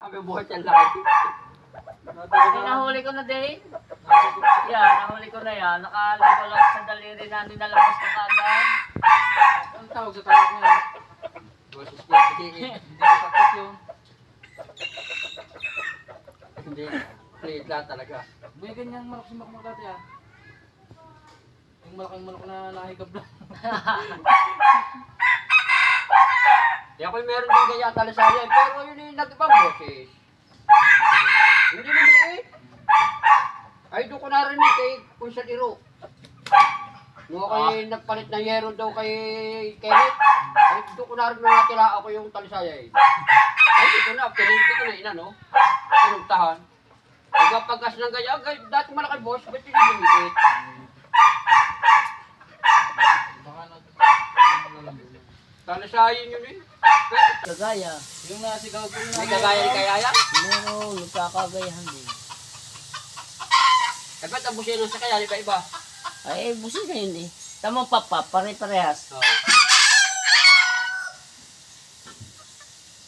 Sabi buhat yan laki. Nahuli ko na din. Yan, nahuli ko na yan. Nakaligo lang sa daliri na nilabas ko kagad. Ang tawag sa tawag niya. Hindi ko tapos yun. Hindi, plate lang talaga. May ganyang malak si Makmak dati ah. Yung malaking malak na nahigab lang. Kaya ko meron din kaya talasayan, pero yun yung nag-ibang boses. Hindi na eh. Ay, doon ko narinig kay Kunsyal Iro. Nung kay nagpalit ng yero daw kay Kenneth, ay doon ko narinig na natila ako yung talisaya eh. Ay, dito na, pinindi ko na ina, no? Pinuntahan. Pagkapagas ng gaya, dati malaki boss, ba't hindi lumiit? Baka nag-lalambing. Talisayan yun eh. Kagaya. Yung nasigaw ko yung May kagaya ni Kayaya? Meron, nagkakagayahan din. Eh, ba't ang busino sa Kayaya, iba-iba? Ay, busin na yun eh. Tamang papa, pare-parehas. Oo.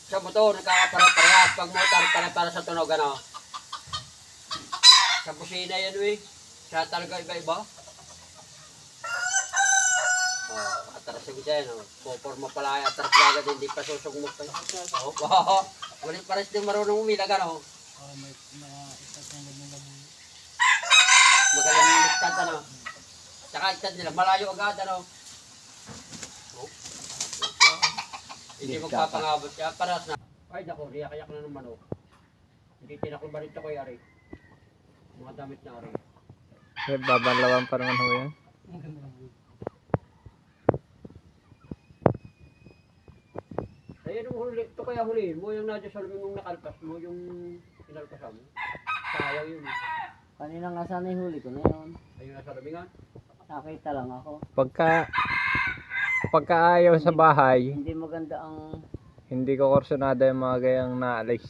Sa motor, nagkakapara-parehas. Pag motor, para sa tunog, ano? Sa busina yan, eh. Siya talaga iba-iba. Atras yung siya, no? Poporma pala, atras agad, hindi pa susugmok pa. Oo. Walit pares din marunong umilag, ano? may isa ng ganyan labo. Magaling yung ligtad, ano? Tsaka ligtad nila, malayo agad, ano? Oh. Hindi magpapangabot siya, paras na. Ay, naku, riyak-yak na ng manok. Hindi tinakulbalit ako, Ari. Mga damit na, Ari. Eh, babanlawan pa naman ho yan. Ang ganda ng buhay. Ayun yung huli, ito kaya huliin mo yung nadya sa luming mong nakalpas mo, yung pinalpasan mo. Sayang yun. Kanina nga sana yung huli ko na yun. Ayun nasa lumingan. Nakita lang ako. Pagka ayaw sa bahay, Hindi maganda ang hindi ko kursunada yung mga gayang naalis.